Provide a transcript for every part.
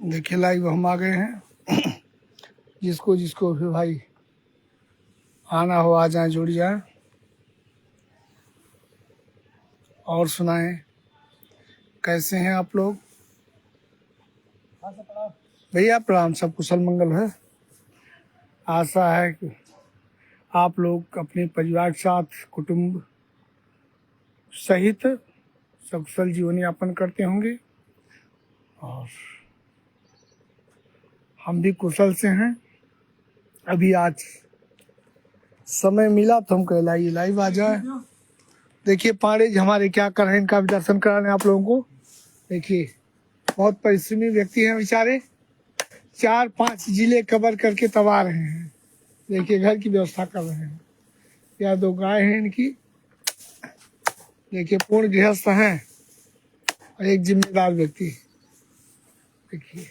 देखिए लाइव हम आ गए हैं। जिसको जिसको भी भाई आना हो आ जाए, जुड़ जाए और सुनाएं। कैसे हैं आप लोग? भैया प्रणाम, सब कुशल मंगल है। आशा है कि आप लोग अपने परिवार के साथ, कुटुंब सहित सकुशल जीवन यापन करते होंगे और हम भी कुशल से हैं। अभी आज समय मिला तो हम कह लाइए लाइव आ जाए। देखिए पांडे जी हमारे क्या कर रहे हैं, इनका भी दर्शन कराने आप लोगों को। देखिए बहुत परिश्रमी व्यक्ति हैं बेचारे, 4-5 जिले कवर करके तब आ रहे हैं। देखिए घर की व्यवस्था कर रहे हैं। या 2 गाय हैं इनकी। देखिए पूर्ण गृहस्थ हैं और एक जिम्मेदार व्यक्ति। देखिए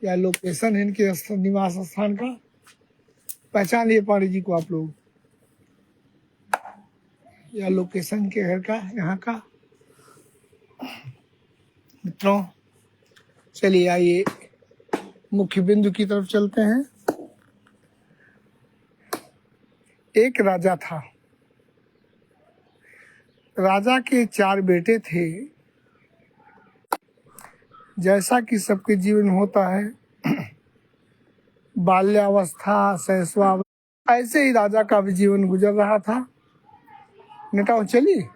यह लोकेशन है इनके निवास स्थान का। पहचान लिए पांडे जी को आप लोग? यह लोकेशन के घर का, यहाँ का। मित्रों चलिए आइए मुख्य बिंदु की तरफ चलते हैं। एक राजा था। राजा के 4 बेटे थे। जैसा कि सबके जीवन होता है, बाल्यावस्था, शैशवावस्था, ऐसे ही राजा का भी जीवन गुजर रहा था। नेताओं चलिए,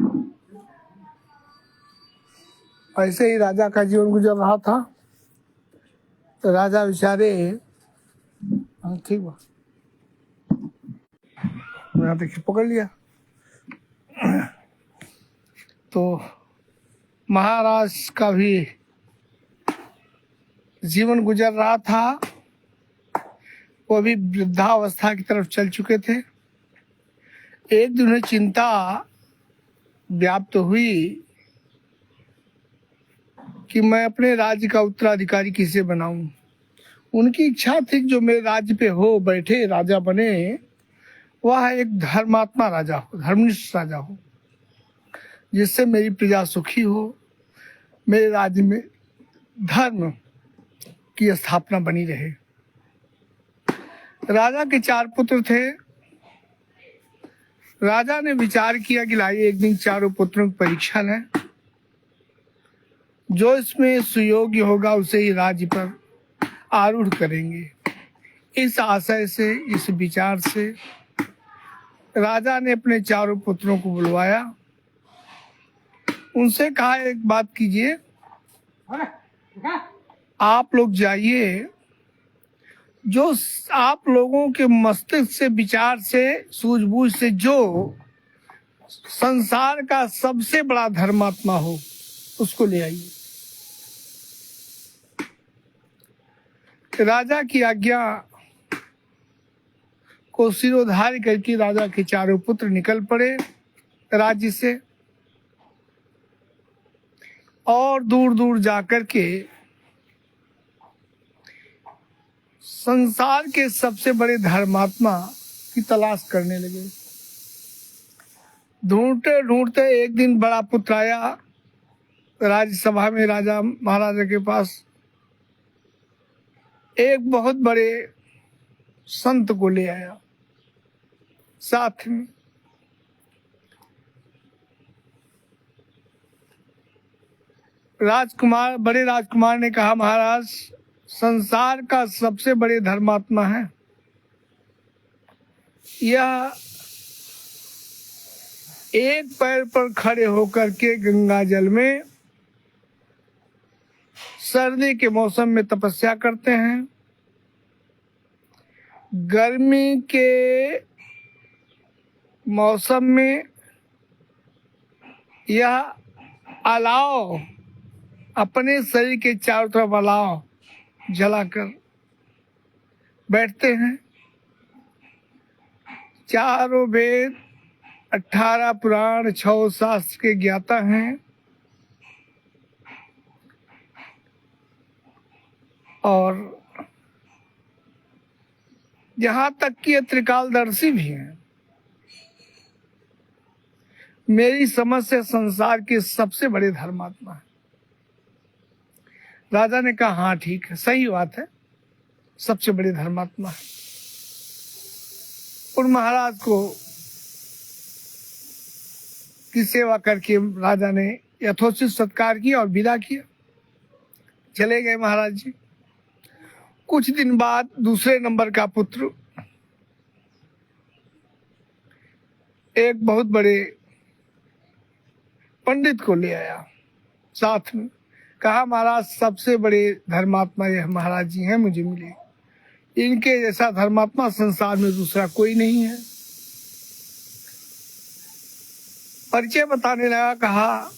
ऐसे ही राजा का जीवन गुजर रहा था। तो राजा बेचारे, ठीक बा, यहाँ देखिए पकड़ लिया। तो महाराज का भी जीवन गुजर रहा था। वो भी वृद्धावस्था की तरफ चल चुके थे। एक दिन उन्हें चिंता व्याप्त हुई कि मैं अपने राज्य का उत्तराधिकारी किसे बनाऊं। उनकी इच्छा थी कि जो मेरे राज्य पे हो, बैठे, राजा बने, वह एक धर्मात्मा राजा हो, धर्मनिष्ठ राजा हो, जिससे मेरी प्रजा सुखी हो, मेरे राज्य में धर्म की स्थापना बनी रहे। राजा के 4 पुत्र थे। राजा ने विचार किया कि लाइए एक दिन चारों पुत्रों की परीक्षा लें। जो इसमें सुयोग्य होगा उसे ही राज्य पर आरूढ़ करेंगे। इस आशय से, इस विचार से राजा ने अपने 4 पुत्रों को बुलवाया। उनसे कहा एक बात कीजिए, आप लोग जाइए, जो आप लोगों के मस्तिष्क से, विचार से, सूझबूझ से जो संसार का सबसे बड़ा धर्मात्मा हो उसको ले आइए। राजा की आज्ञा को सिरोधार्य करके राजा के 4 पुत्र निकल पड़े राज्य से और दूर दूर जाकर के संसार के सबसे बड़े धर्मात्मा की तलाश करने लगे। ढूंढते ढूंढते एक दिन बड़ा पुत्र आया राज्यसभा में राजा महाराजा के पास। एक बहुत बड़े संत को ले आया साथ में। राजकुमार, बड़े राजकुमार ने कहा, महाराज संसार का सबसे बड़े धर्मात्मा है। यह एक पैर पर खड़े होकर के गंगा जल में सर्दी के मौसम में तपस्या करते हैं। गर्मी के मौसम में यह अलाव अपने शरीर के चारों तरफ अलाव जलाकर बैठते हैं। 4 वेद, 18 पुराण, 6 शास्त्र के ज्ञाता हैं और यहाँ तक कि त्रिकालदर्शी भी हैं। मेरी समझ से संसार के सबसे बड़े धर्मात्मा है। राजा ने कहा हाँ ठीक है, सही बात है, सबसे बड़े धर्मात्मा है। और महाराज को की सेवा करके राजा ने यथोचित सत्कार किया और विदा किया। चले गए महाराज जी। कुछ दिन बाद दूसरे नंबर का पुत्र एक बहुत बड़े पंडित को ले आया साथ में, कहा महाराज सबसे बड़े धर्मात्मा यह महाराज जी हैं, मुझे मिले, इनके जैसा धर्मात्मा संसार में दूसरा कोई नहीं है। परिचय बताने लगा, कहा